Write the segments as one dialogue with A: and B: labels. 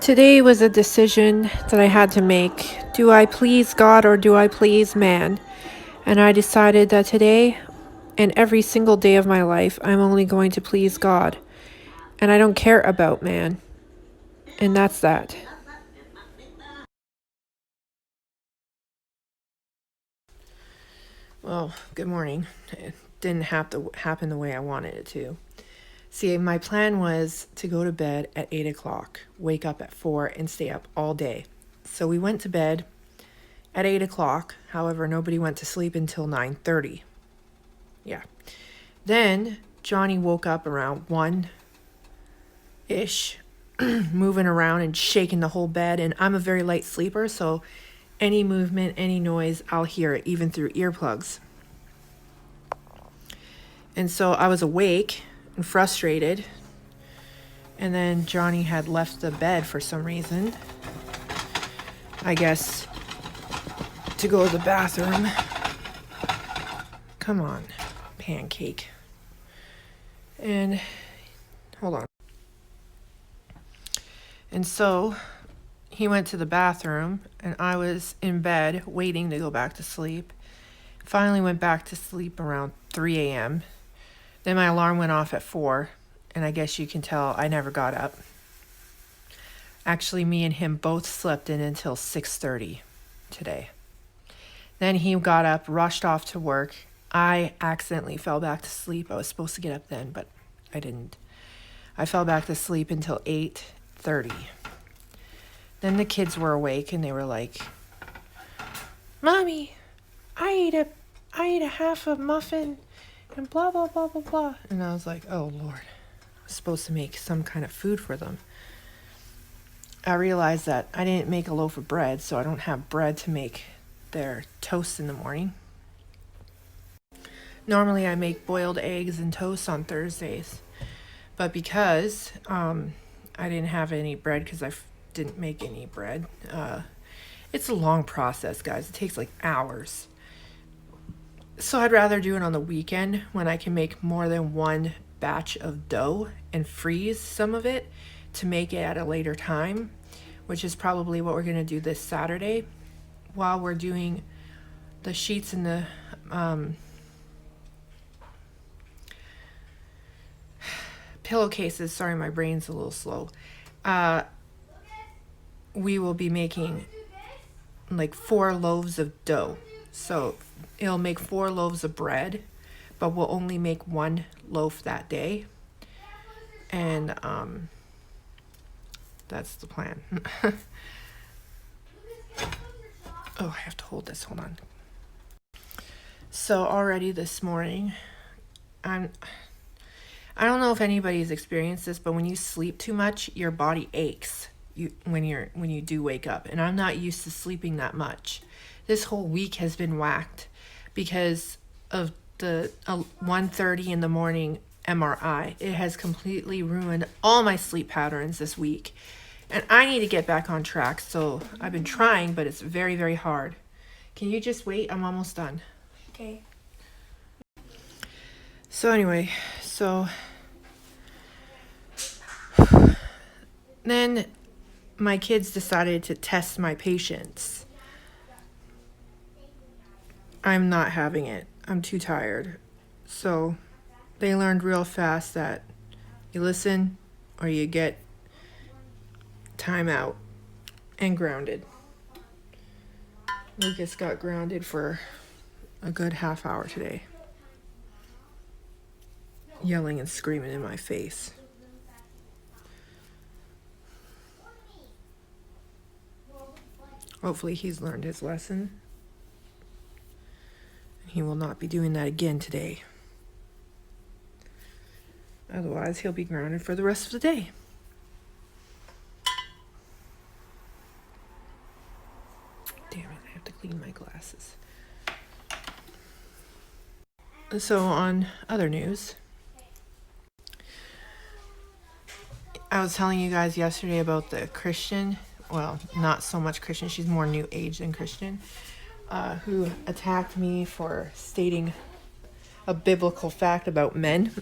A: Today was a decision that I had to make. Do I please God or do I please man? And I decided that today and every single day of my life, I'm only going to please God. And I don't care about man. And that's that. Well, good morning. It didn't have to happen the way I wanted it to. See, my plan was to go to bed at 8 o'clock, wake up at 4, and stay up all day. So we went to bed at 8 o'clock. However, nobody went to sleep until 9:30. Yeah. Then Johnny woke up around 1-ish, moving around and shaking the whole bed. And I'm a very light sleeper, so any movement, any noise, I'll hear it, even through earplugs. And so I was awake and frustrated. And then Johnny had left the bed for some reason. I guess to go to the bathroom. Come on, pancake. And hold on. And so he went to the bathroom, and I was in bed waiting to go back to sleep. Finally went back to sleep around 3 a.m. Then my alarm went off at 4, and I guess you can tell I never got up. Actually, me and him both slept in until 6:30 today. Then he got up, rushed off to work. I accidentally fell back to sleep. I was supposed to get up then, but I didn't. I fell back to sleep until 8:30. Then the kids were awake and they were like, "Mommy, I ate a half a muffin and blah, blah, blah, blah, blah." And I was like, oh, Lord, I was supposed to make some kind of food for them. I realized that I didn't make a loaf of bread, so I don't have bread to make their toast in the morning. Normally I make boiled eggs and toast on Thursdays, but because I didn't have any bread because I didn't make any bread, it's a long process, guys. It takes like hours. So I'd rather do it on the weekend when I can make more than one batch of dough and freeze some of it to make it at a later time, which is probably what we're going to do this Saturday while we're doing the sheets and the pillowcases. Sorry, my brain's a little slow. We will be making like 4 loaves of dough. So it'll make 4 loaves of bread, but we'll only make 1 loaf that day. And that's the plan. Oh, I have to hold this. Hold on. So already this morning, I don't know if anybody's experienced this, but when you sleep too much, your body aches when you do wake up. And I'm not used to sleeping that much. This whole week has been whacked because of the 1:30 in the morning MRI. It has completely ruined all my sleep patterns this week. And I need to get back on track. So I've been trying, but it's very, very hard. Can you just wait? I'm almost done.
B: Okay.
A: So anyway, then my kids decided to test my patience. I'm not having it. I'm too tired. So they learned real fast that you listen or you get time out and grounded. Lucas got grounded for a good half hour today, yelling and screaming in my face. Hopefully he's learned his lesson. He will not be doing that again today. Otherwise, he'll be grounded for the rest of the day. Damn it, I have to clean my glasses. So on other news, I was telling you guys yesterday about the Christian, well, not so much Christian, she's more New Age than Christian, who attacked me for stating a biblical fact about men.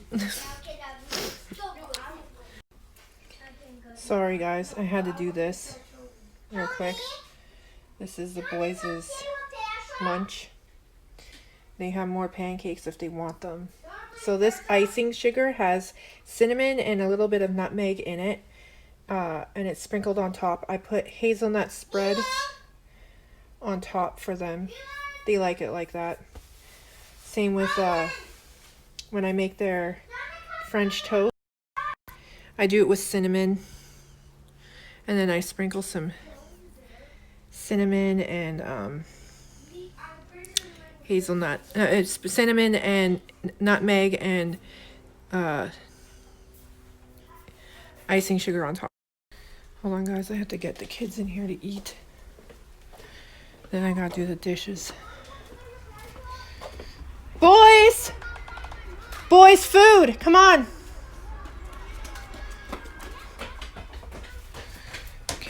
A: Sorry guys, I had to do this real quick. This is the boys' lunch. They have more pancakes if they want them. So this icing sugar has cinnamon and a little bit of nutmeg in it. And it's sprinkled on top. I put hazelnut spread on top for them. They like it like that. Same with when I make their French toast. I do it with cinnamon. And then I sprinkle some cinnamon and hazelnut. It's cinnamon and nutmeg and icing sugar on top. Hold on guys, I have to get the kids in here to eat. Then I gotta do the dishes. Boys! Boys, food! Come on!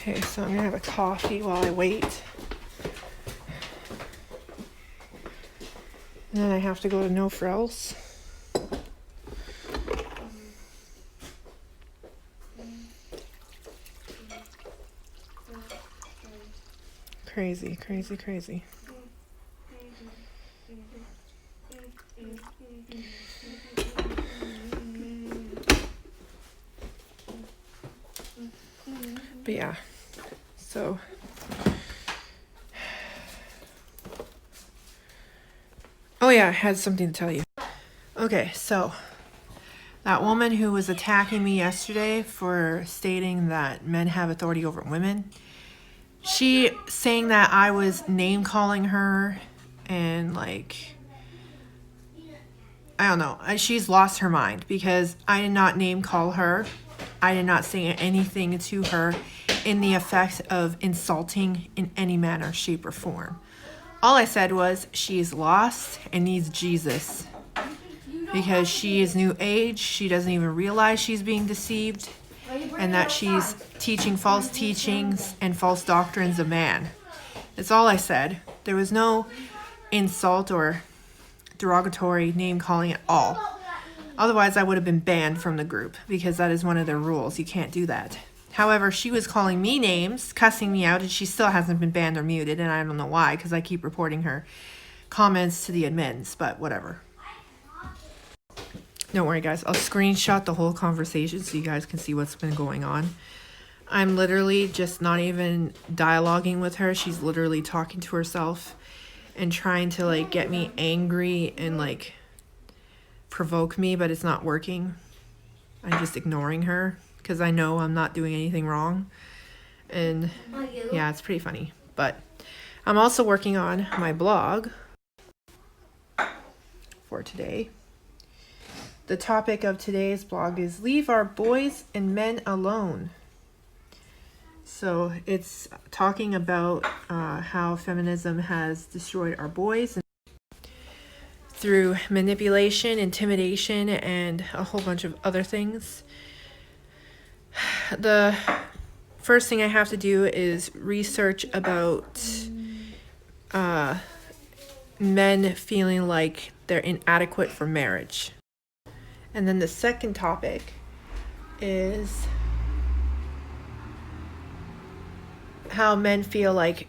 A: Okay, so I'm gonna have a coffee while I wait. And then I have to go to No Frills. Crazy, crazy, crazy. But yeah, so oh yeah, I had something to tell you. Okay, so that woman who was attacking me yesterday for stating that men have authority over women, she saying that I was name calling her and like, I don't know, she's lost her mind because I did not name call her. I did not say anything to her in the effect of insulting in any manner, shape, or form. All I said was she's lost and needs Jesus because she is new age. She doesn't even realize she's being deceived and that she's teaching false teachings and false doctrines of man. That's all I said. There was no insult or derogatory name calling at all. Otherwise, I would have been banned from the group because that is one of their rules. You can't do that. However, she was calling me names, cussing me out, and she still hasn't been banned or muted, and I don't know why because I keep reporting her comments to the admins, but whatever. Don't worry, guys. I'll screenshot the whole conversation so you guys can see what's been going on. I'm literally just not even dialoguing with her. She's literally talking to herself and trying to, like, get me angry and, like, provoke me, but it's not working. I'm just ignoring her because I know I'm not doing anything wrong. And yeah, it's pretty funny. But I'm also working on my blog for today. The topic of today's blog is Leave Our Boys and Men Alone. So it's talking about how feminism has destroyed our boys through manipulation, intimidation, and a whole bunch of other things. The first thing I have to do is research about men feeling like they're inadequate for marriage. And then the second topic is how men feel like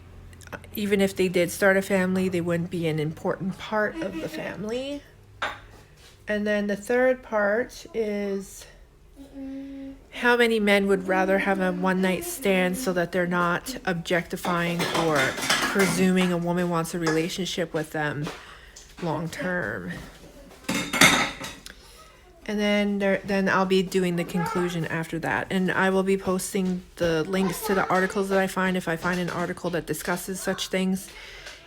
A: even if they did start a family, they wouldn't be an important part of the family. And then the third part is how many men would rather have a one-night stand so that they're not objectifying or presuming a woman wants a relationship with them long term. And then I'll be doing the conclusion after that. And I will be posting the links to the articles that I find if I find an article that discusses such things.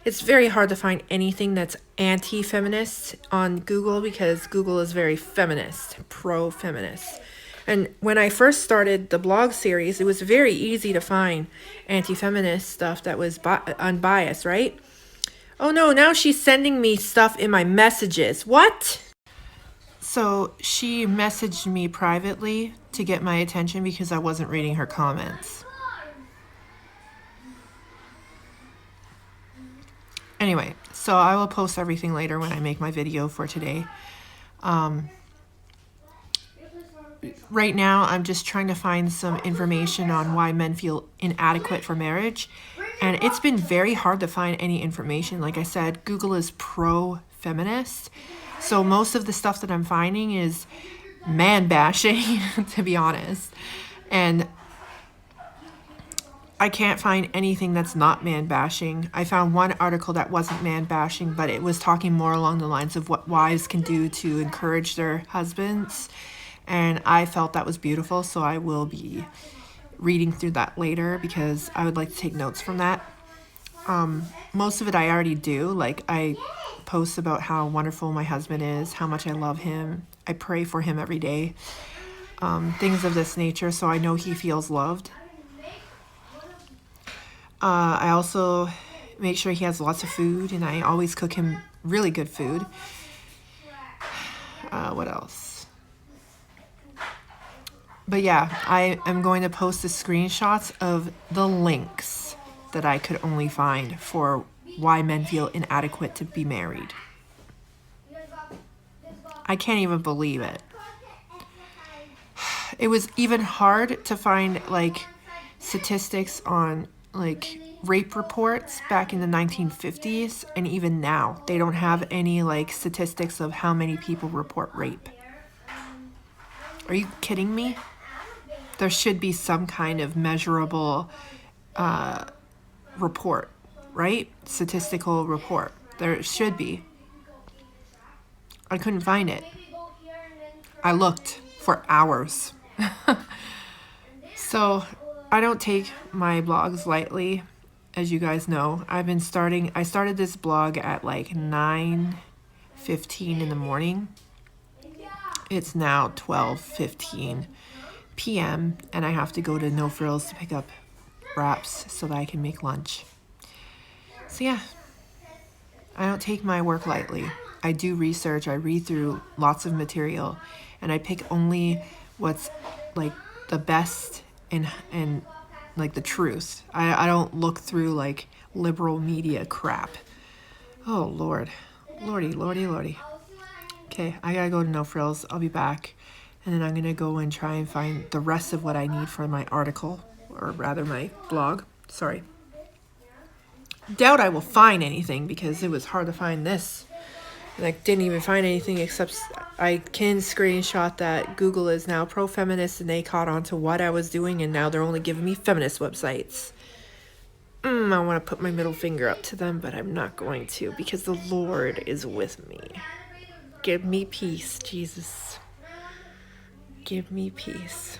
A: It's very hard to find anything that's anti-feminist on Google because Google is very feminist, pro-feminist. And when I first started the blog series, it was very easy to find anti-feminist stuff that was unbiased, right? Oh no, now she's sending me stuff in my messages. What? So she messaged me privately to get my attention because I wasn't reading her comments. Anyway, so I will post everything later when I make my video for today. right now I'm just trying to find some information on why men feel inadequate for marriage. And it's been very hard to find any information. Like I said, Google is pro-feminist. So most of the stuff that I'm finding is man bashing, to be honest. And I can't find anything that's not man bashing. I found one article that wasn't man bashing, but it was talking more along the lines of what wives can do to encourage their husbands. And I felt that was beautiful, so I will be reading through that later because I would like to take notes from that. Most of it I already do. Like, I post about how wonderful my husband is, how much I love him. I pray for him every day. Things of this nature, so I know he feels loved. I also make sure he has lots of food, and I always cook him really good food. What else? But yeah, I am going to post the screenshots of the links that I could only find for why men feel inadequate to be married. I can't even believe it. It was even hard to find like statistics on like rape reports back in the 1950s, and even now they don't have any like statistics of how many people report rape. Are you kidding me? There should be some kind of measurable report, right? Statistical report. There should be. I couldn't find it. I looked for hours. So I don't take my blogs lightly, as you guys know. I started this blog at like 9:15 in the morning. It's now 12:15 p.m. and I have to go to No Frills to pick up wraps so that I can make lunch. So yeah, I don't take my work lightly. I do research, I read through lots of material, and I pick only what's like the best and like the truth. I don't look through like liberal media crap. Oh Lord. Lordy. Okay, I gotta go to No Frills. I'll be back. And then I'm gonna go and try and find the rest of what I need for my article, or rather my blog. Sorry. Doubt I will find anything because it was hard to find this. And I didn't even find anything except I can screenshot that Google is now pro-feminist and they caught on to what I was doing, and now they're only giving me feminist websites. I want to put my middle finger up to them, but I'm not going to because the Lord is with me. Give me peace, Jesus. Give me peace.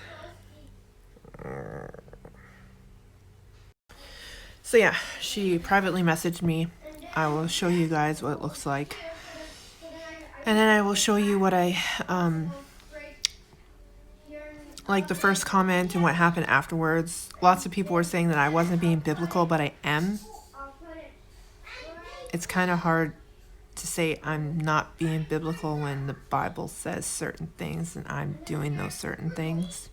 A: So yeah, she privately messaged me. I will show you guys what it looks like. And then I will show you what I, like the first comment and what happened afterwards. Lots of people were saying that I wasn't being biblical, but I am. It's kind of hard to say I'm not being biblical when the Bible says certain things and I'm doing those certain things.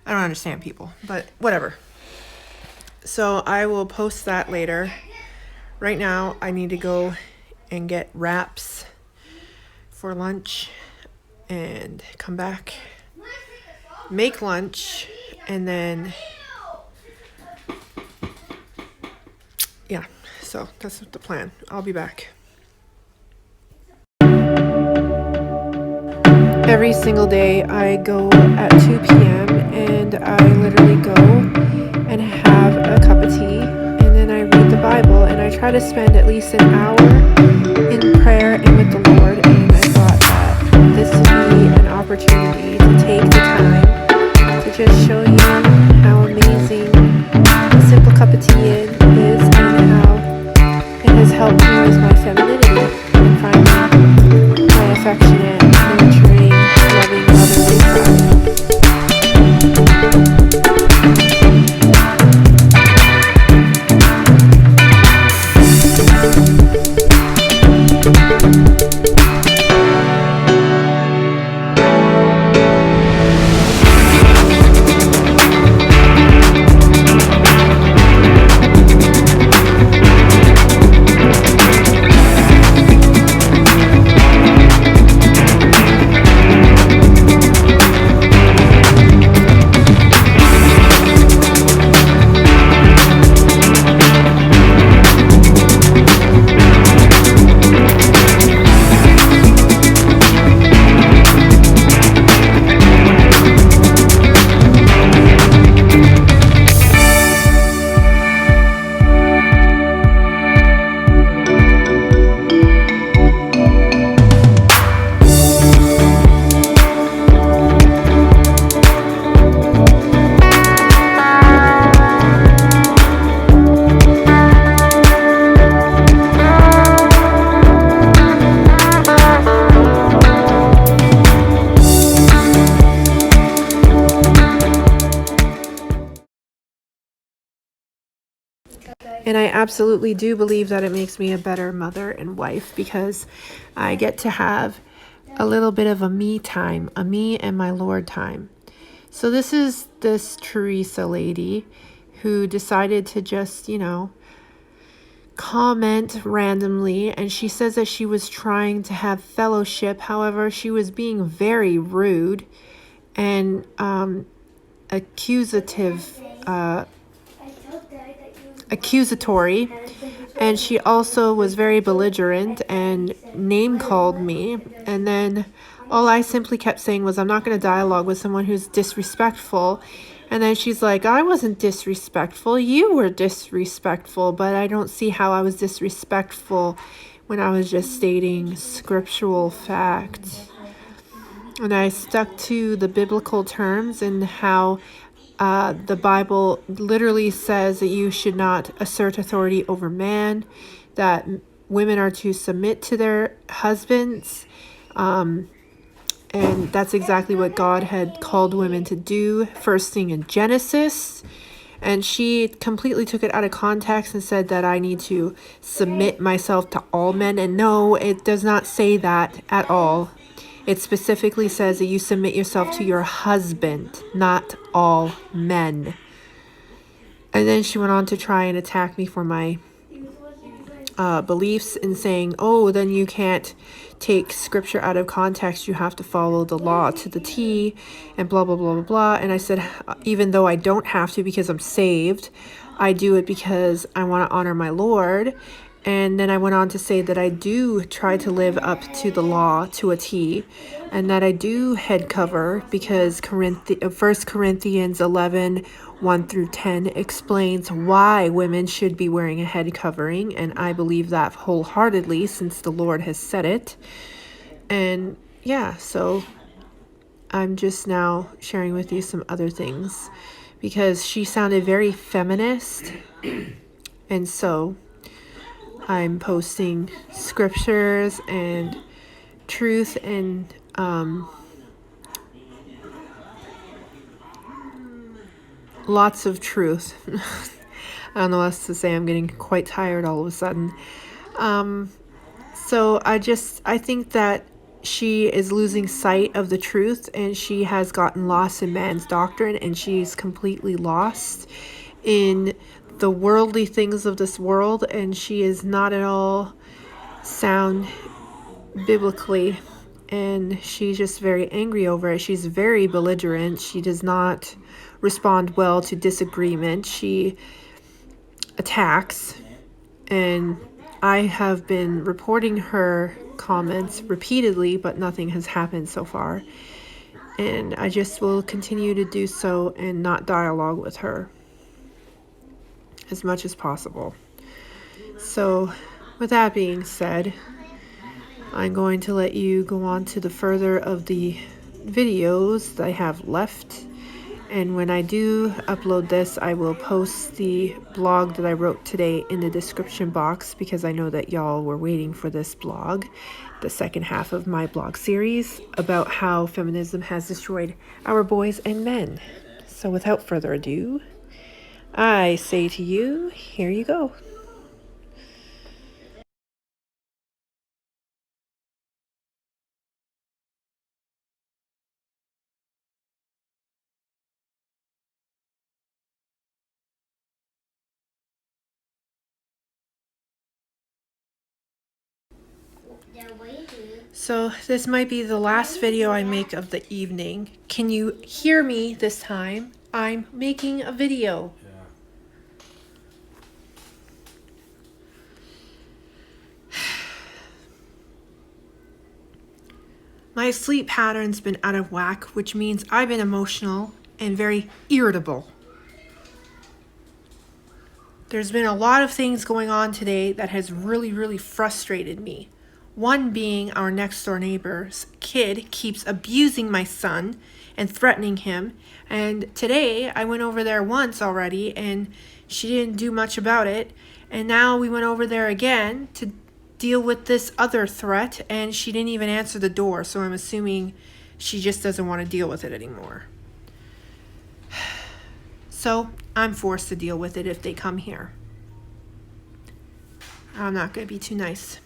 A: I don't understand people, but whatever. So I will post that later. Right now, I need to go and get wraps for lunch and come back, make lunch, and then, yeah, so that's the plan. I'll be back. Every single day I go at 2 p.m. and I literally go and have a cup of tea, and then I read the Bible, and I try to spend at least an hour in prayer and with the Lord. And I thought that this would be an opportunity to take the time to just show you how amazing a simple cup of tea is, and how it has helped me with my femininity and finding my affectionate, nurturing, loving, motherly side. And I absolutely do believe that it makes me a better mother and wife because I get to have a little bit of a me time, a me and my Lord time. So this is this Teresa lady who decided to just, comment randomly, and she says that she was trying to have fellowship. However, she was being very rude and accusatory, and she also was very belligerent and name called me. And then all I simply kept saying was, I'm not going to dialogue with someone who's disrespectful. And then she's like, I wasn't disrespectful, you were disrespectful. But I don't see how I was disrespectful when I was just stating scriptural facts. And I stuck to the biblical terms and how the Bible literally says that you should not assert authority over man, that women are to submit to their husbands. And that's exactly what God had called women to do, first thing in Genesis. And she completely took it out of context and said that I need to submit myself to all men. And no, it does not say that at all. It specifically says that you submit yourself to your husband, not all men. And then she went on to try and attack me for my beliefs and saying, oh, then you can't take scripture out of context. You have to follow the law to the T and blah, blah, blah, blah, blah. And I said, even though I don't have to because I'm saved, I do it because I want to honor my Lord. And then I went on to say that I do try to live up to the law to a T, and that I do head cover because 1 Corinthians 11, 1 through 10 explains why women should be wearing a head covering, and I believe that wholeheartedly since the Lord has said it. And yeah, so I'm just now sharing with you some other things because she sounded very feminist, and so I'm posting scriptures and truth and lots of truth. I don't know what else to say. I'm getting quite tired all of a sudden. So I think that she is losing sight of the truth, and she has gotten lost in man's doctrine, and she's completely lost in the worldly things of this world, and she is not at all sound biblically, and she's just very angry over it. She's very belligerent. She does not respond well to disagreement. She attacks, and I have been reporting her comments repeatedly, but nothing has happened so far. And I just will continue to do so and not dialogue with her as much as possible. So, with that being said, I'm going to let you go on to the further of the videos that I have left. And when I do upload this, I will post the blog that I wrote today in the description box because I know that y'all were waiting for this blog, the second half of my blog series about how feminism has destroyed our boys and men. So without further ado, I say to you, here you go. So this might be the last video I make of the evening. Can you hear me this time? I'm making a video. My sleep pattern's been out of whack, which means I've been emotional and very irritable. There's been a lot of things going on today that has really, really frustrated me. One being our next door neighbor's kid keeps abusing my son and threatening him. And today I went over there once already and she didn't do much about it. And now we went over there again to deal with this other threat and she didn't even answer the door. So I'm assuming she just doesn't want to deal with it anymore. So I'm forced to deal with it if they come here. I'm not going to be too nice.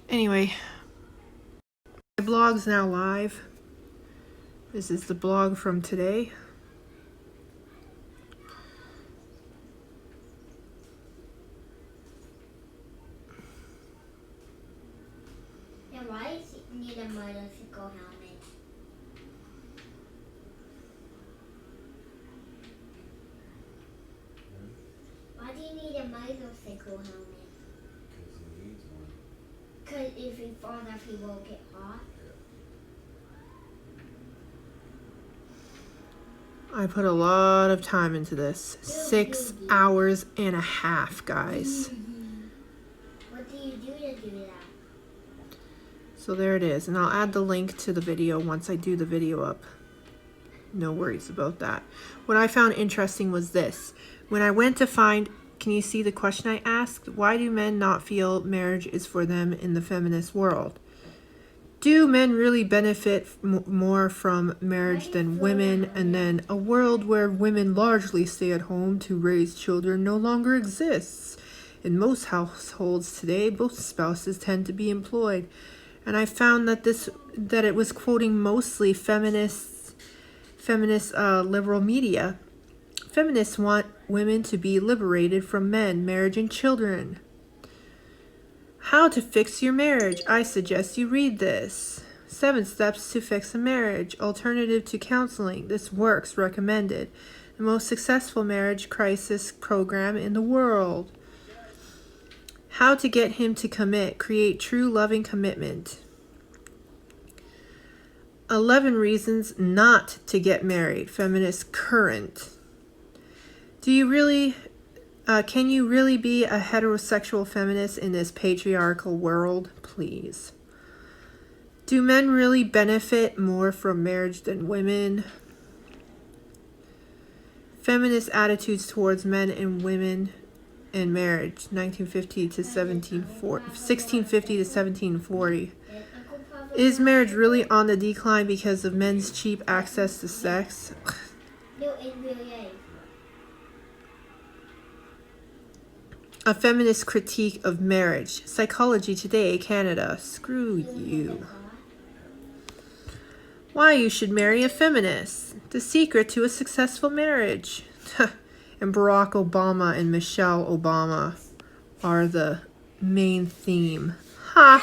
A: Anyway, my blog's now live. This is the blog from today.
B: And why does it need a motorcycle helmet? Why do you need a motorcycle helmet?
C: Because he needs one.
B: Because if he falls off, he won't get hot.
A: I put a lot of time into this. 6 hours and a half, guys.
B: What do you do to do that?
A: So there it is. And I'll add the link to the video once I do the video up. No worries about that. What I found interesting was this. When I went to find, can you see the question I asked? Why do men not feel marriage is for them in the feminist world? Do men really benefit more from marriage than women? And then a world where women largely stay at home to raise children no longer exists. In most households today, both spouses tend to be employed. And I found that it was quoting mostly feminist liberal media. Feminists want women to be liberated from men, marriage, and children. How to fix your marriage. I suggest you read this. 7 steps to fix a marriage. Alternative to counseling. This works. Recommended. The most successful marriage crisis program in the world. How to get him to commit. Create true loving commitment. 11 reasons not to get married. Feminist current. Do you really... can you really be a heterosexual feminist in this patriarchal world? Please. Do men really benefit more from marriage than women? Feminist attitudes towards men and women in marriage, 1650 to 1740. Is marriage really on the decline because of men's cheap access to sex?
B: No, in real life.
A: A feminist critique of marriage. Psychology Today, Canada. Screw you. Why you should marry a feminist. The secret to a successful marriage. And Barack Obama and Michelle Obama are the main theme. Ha!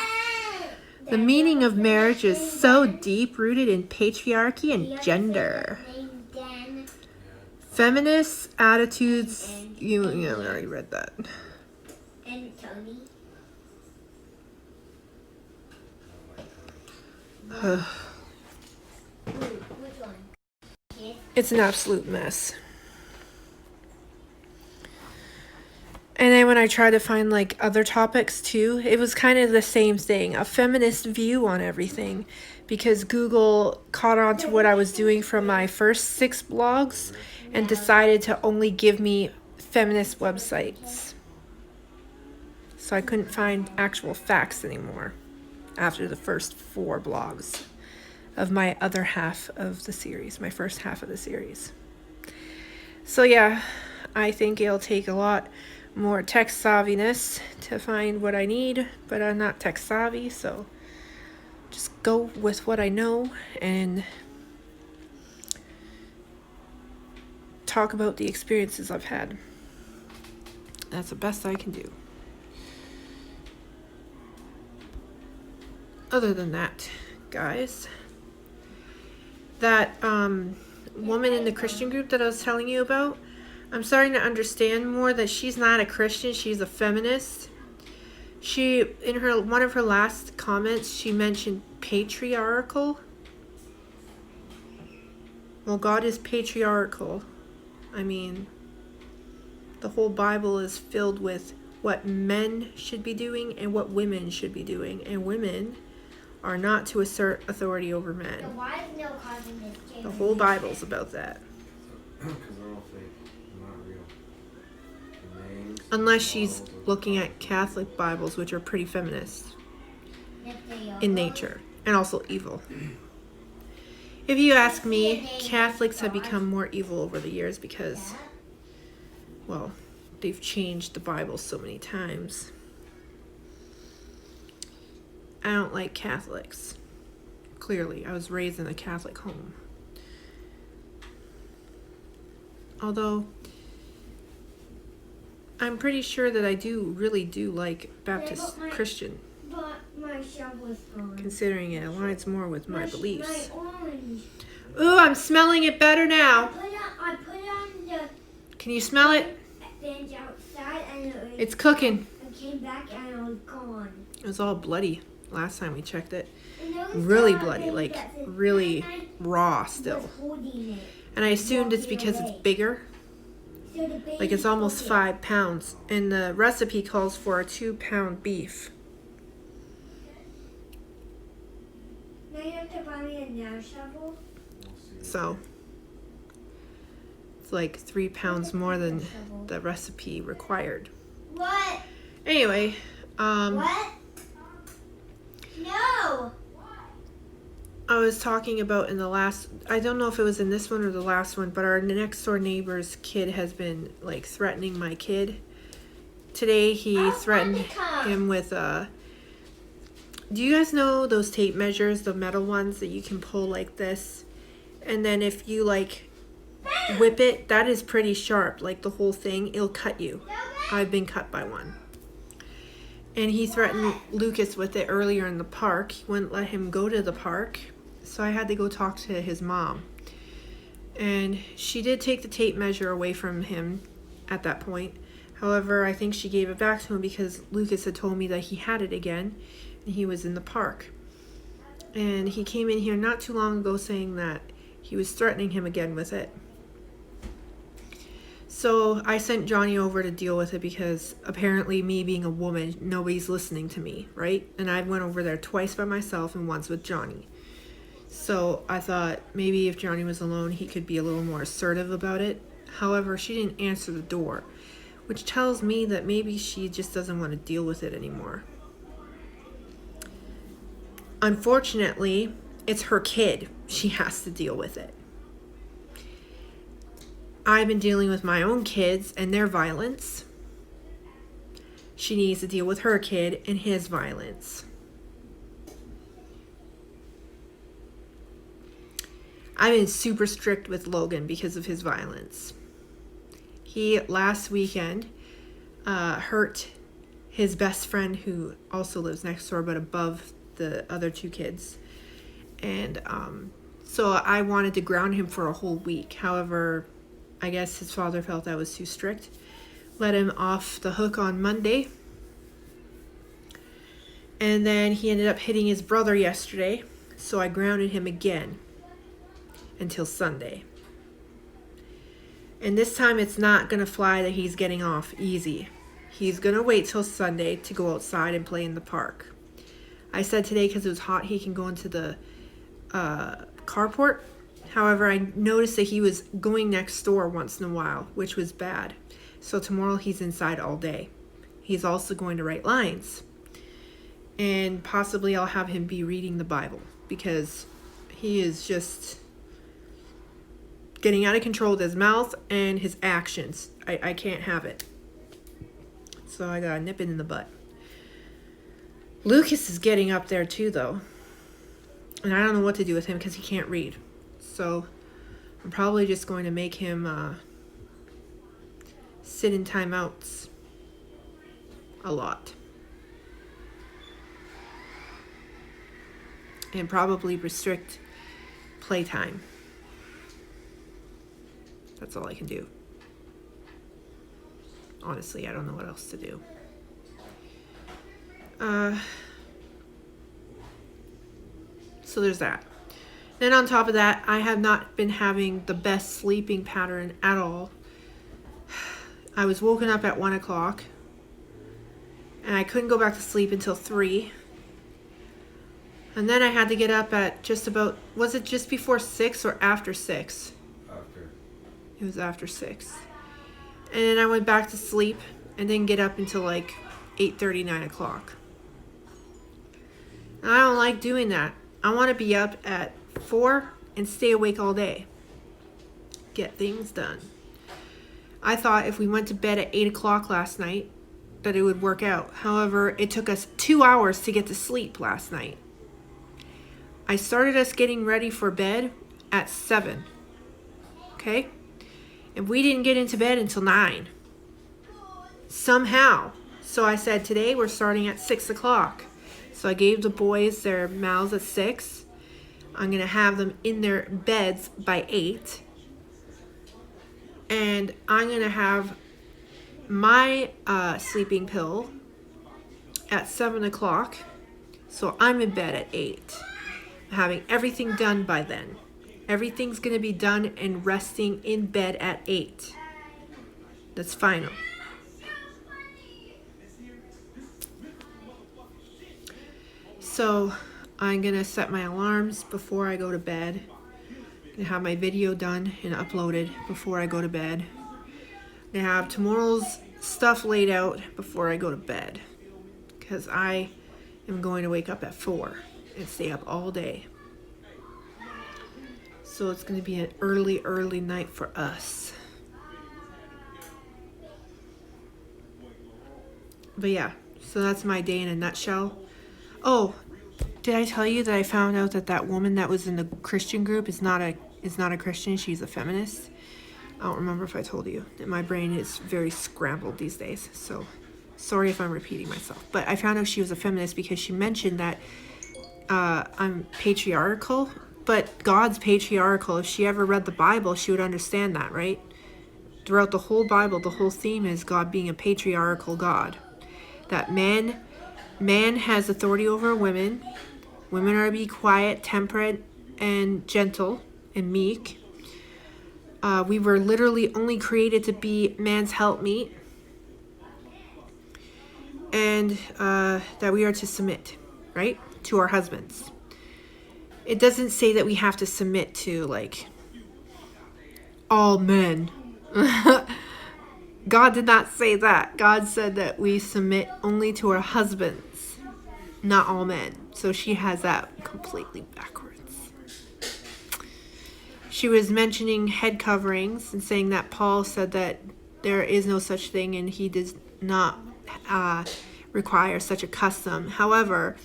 A: The meaning of marriage is so deep-rooted in patriarchy and gender. Feminist attitudes... You already read that.
B: And Tony. Which one? Yes.
A: It's an absolute mess. And then when I tried to find like other topics too, it was kind of the same thing, a feminist view on everything, because Google caught on to what I was doing from my first 6 blogs and decided to only give me feminist websites. So I couldn't find actual facts anymore after the first 4 blogs of my other half of the series, my first half of the series. So yeah, I think it'll take a lot more tech savviness to find what I need, but I'm not tech savvy, so just go with what I know and talk about the experiences I've had. That's the best I can do. Other than that, guys, that woman in the Christian group that I was telling you about, I'm starting to understand more that she's not a Christian, she's a feminist. She, in one of her last comments, she mentioned patriarchal. Well, God is patriarchal. I mean, the whole Bible is filled with what men should be doing and what women should be doing. And women are not to assert authority over men.
B: So why is no causing this change?
A: The whole Bible's about that.
C: Because they're all fake. They're not real. The names,
A: Unless she's looking at Catholic Bibles, which are pretty feminist in nature and also evil. If you ask me, Catholics have become more evil over the years because, well, they've changed the Bible so many times. I don't like Catholics. Clearly, I was raised in a Catholic home. Although, I'm pretty sure that I really do like Baptist Christian,
B: But my shovel's gone.
A: considering it aligns more with my beliefs.
B: My orange.
A: Ooh, I'm smelling it better now.
B: I put it on the
A: Can you smell it?
B: bench outside and
A: It's cooking.
B: I came back and it was gone.
A: It was all bloody last time we checked it.
B: And there was
A: Really
B: still a
A: bloody,
B: baby
A: like
B: that's in-
A: really
B: and I
A: raw still.
B: was holding it.
A: And I assumed it's because it's bigger.
B: So the baby
A: Like it's almost
B: took it.
A: 5 pounds. And the recipe calls for a 2-pound beef.
B: Now you have to buy me a nail shovel.
C: We'll see.
A: So it's like 3 pounds more than the recipe required.
B: What?
A: Anyway,
B: What? No.
A: I was talking about in the last, I don't know if it was in this one or the last one, but our next door neighbor's kid has been like threatening my kid. Today he threatened him with do you guys know those tape measures, the metal ones that you can pull like this? And then if you like whip it, that is pretty sharp, like the whole thing, it'll cut you. I've been cut by one. And he threatened Lucas with it earlier in the park. He wouldn't let him go to the park. So I had to go talk to his mom. And she did take the tape measure away from him at that point. However, I think she gave it back to him because Lucas had told me that he had it again and he was in the park. And he came in here not too long ago saying that he was threatening him again with it. So I sent Johnny over to deal with it because apparently me being a woman, nobody's listening to me, right? And I went over there twice by myself and once with Johnny. So I thought maybe if Johnny was alone, he could be a little more assertive about it. However, she didn't answer the door, which tells me that maybe she just doesn't want to deal with it anymore. Unfortunately, it's her kid. She has to deal with it. I've been dealing with my own kids and their violence. She needs to deal with her kid and his violence. I've been super strict with Logan because of his violence. He, last weekend, hurt his best friend who also lives next door but above the other 2 kids. And so I wanted to ground him for a whole week. However, I guess his father felt I was too strict. Let him off the hook on Monday. And then he ended up hitting his brother yesterday. So I grounded him again until Sunday. And this time it's not going to fly that he's getting off easy. He's going to wait till Sunday to go outside and play in the park. I said today because it was hot he can go into the carport. However, I noticed that he was going next door once in a while, which was bad. So tomorrow he's inside all day. He's also going to write lines. And possibly I'll have him be reading the Bible because he is just getting out of control with his mouth and his actions. I can't have it. So I gotta nip it in the butt. Lucas is getting up there too, though. And I don't know what to do with him because he can't read. So I'm probably just going to make him sit in timeouts a lot. And probably restrict playtime. That's all I can do. Honestly, I don't know what else to do. So there's that. Then on top of that, I have not been having the best sleeping pattern at all. I was woken up at 1 o'clock and I couldn't go back to sleep until 3. And then I had to get up at just about, was it just before 6 or after 6?
C: After.
A: It was after 6. And then I went back to sleep and didn't get up until like 8:30, 9 o'clock. And I don't like doing that. I want to be up at 4 and stay awake all day. Get things done. I thought if we went to bed at 8 o'clock last night, that it would work out. However, it took us 2 hours to get to sleep last night. I started us getting ready for bed at 7. Okay? And we didn't get into bed until 9. Somehow. So I said, today we're starting at 6 o'clock. So I gave the boys their mouths at 6. I'm going to have them in their beds by 8. And I'm going to have my sleeping pill at 7 o'clock. So I'm in bed at 8. I'm having everything done by then. Everything's going to be done and resting in bed at 8. That's final. So I'm going to set my alarms before I go to bed. I'm going to have my video done and uploaded before I go to bed. I'm going to have tomorrow's stuff laid out before I go to bed. Because I am going to wake up at 4 and stay up all day. So it's going to be an early night for us. But yeah, so that's my day in a nutshell. Oh, did I tell you that I found out that woman that was in the Christian group is not a Christian? She's a feminist. I don't remember if I told you. My brain is very scrambled these days, so sorry if I'm repeating myself. But I found out she was a feminist because she mentioned that I'm patriarchal, but God's patriarchal. If she ever read the Bible, she would understand that, right? Throughout the whole Bible, the whole theme is God being a patriarchal God. That man has authority over women. Women are to be quiet, temperate, and gentle, and meek. We were literally only created to be man's helpmeet. And that we are to submit, right? To our husbands. It doesn't say that we have to submit to, like, all men. God did not say that. God said that we submit only to our husbands, not all men. So she has that completely backwards. She was mentioning head coverings and saying that Paul said that there is no such thing and he does not require such a custom. However,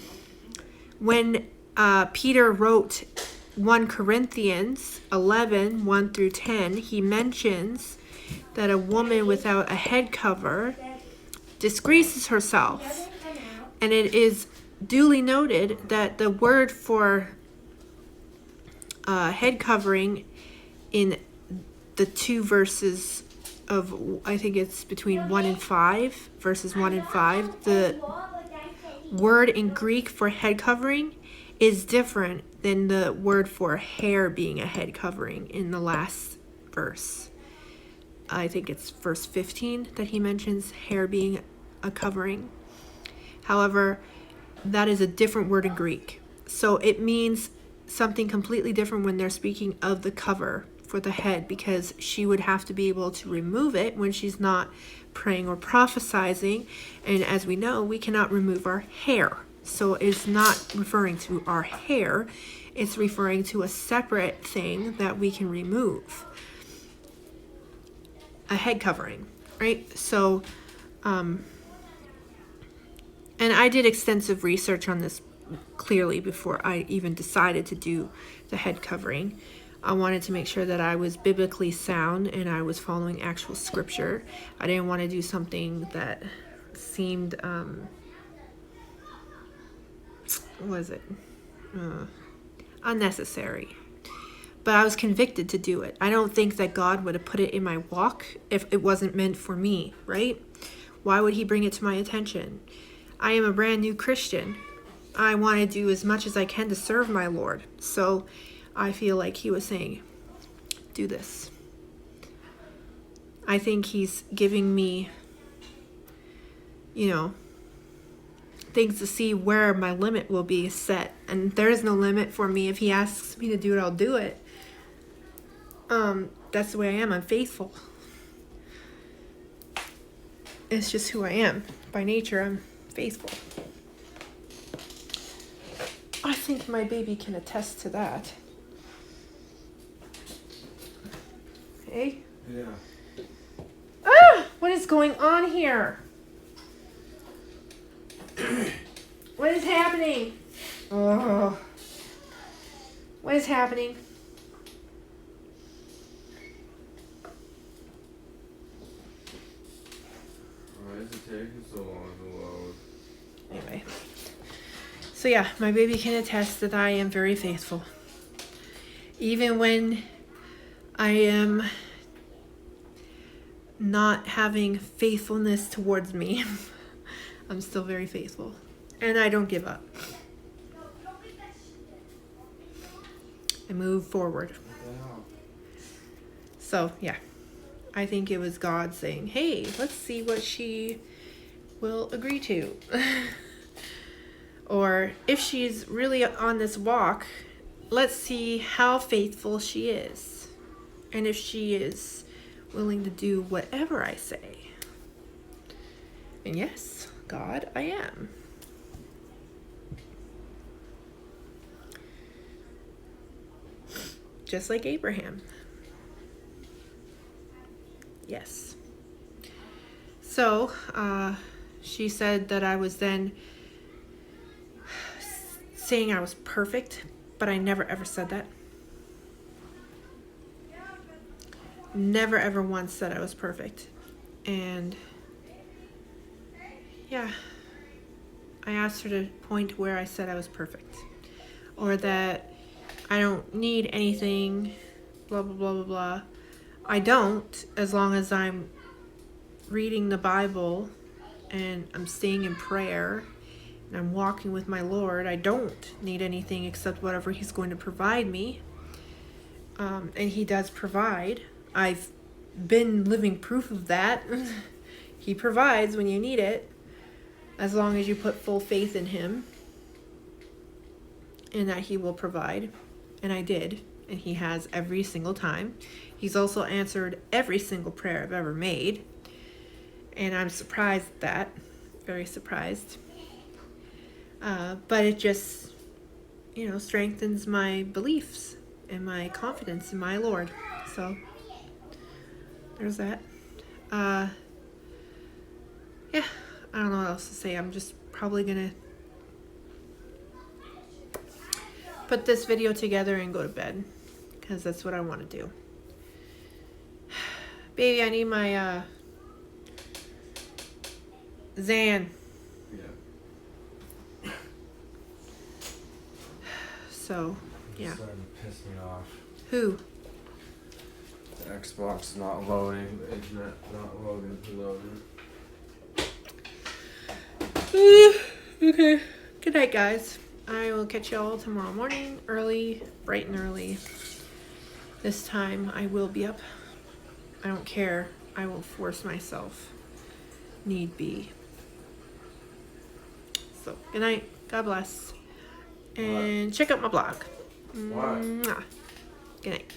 A: when Peter wrote 1 Corinthians 11, 1 through 10, he mentions that a woman without a head cover disgraces herself. And it is duly noted that the word for head covering in the 2 verses of, I think it's between 1 and 5, verses 1 and 5, the word in Greek for head covering is different than the word for hair being a head covering in the last verse. I think it's verse 15 that he mentions hair being a covering. However, that is a different word in Greek. So it means something completely different when they're speaking of the cover for the head, because she would have to be able to remove it when she's not praying or prophesying. And as we know, we cannot remove our hair. So it's not referring to our hair. It's referring to a separate thing that we can remove. A head covering, right? So, and I did extensive research on this clearly before I even decided to do the head covering. I wanted to make sure that I was biblically sound and I was following actual scripture. I didn't want to do something that seemed, unnecessary. But I was convicted to do it. I don't think that God would have put it in my walk if it wasn't meant for me, right? Why would he bring it to my attention? I am a brand new Christian. I want to do as much as I can to serve my Lord. So I feel like he was saying, do this. I think he's giving me, things to see where my limit will be set. And there is no limit for me. If he asks me to do it, I'll do it. That's the way I am. I'm faithful. It's just who I am. By nature, I'm faithful. I think my baby can attest to that. Hey?
C: Yeah.
A: What is going on here? What is happening? Oh. What is happening?
C: Why is it taking so long to load?
A: Anyway. So yeah, my baby can attest that I am very faithful. Even when I am not having faithfulness towards me, I'm still very faithful. And I don't give up. I move forward.
C: What the hell?
A: So yeah, I think it was God saying, hey, let's see what she will agree to. Or if she's really on this walk, let's see how faithful she is. And if she is willing to do whatever I say. And yes, God, I am. Just like Abraham. Yes. So, she said that I was then saying I was perfect, but I never ever said that. Never ever once said I was perfect. And yeah, I asked her to point where I said I was perfect. Or that I don't need anything, blah, blah, blah, blah, blah. I don't, as long as I'm reading the Bible and I'm staying in prayer and I'm walking with my Lord. I don't need anything except whatever He's going to provide me. And He does provide. I've been living proof of that. He provides when you need it, as long as you put full faith in Him and that He will provide. And I did, and He has every single time. He's also answered every single prayer I've ever made, and I'm surprised at that, very surprised. But it just, strengthens my beliefs and my confidence in my Lord. So there's that. Yeah, I don't know what else to say. I'm just probably gonna put this video together and go to bed, because that's what I want to do. Baby, I need my Zan.
C: Yeah.
A: So, yeah.
C: It's starting to piss me off.
A: Who?
C: The Xbox not loading, the internet not loading.
A: Okay. Good night, guys. I will catch y'all tomorrow morning, early, bright and early. This time I will be up. I don't care. I will force myself. Need be. So, good night. God bless. And check out my blog.
C: Why?
A: Mwah. Good night.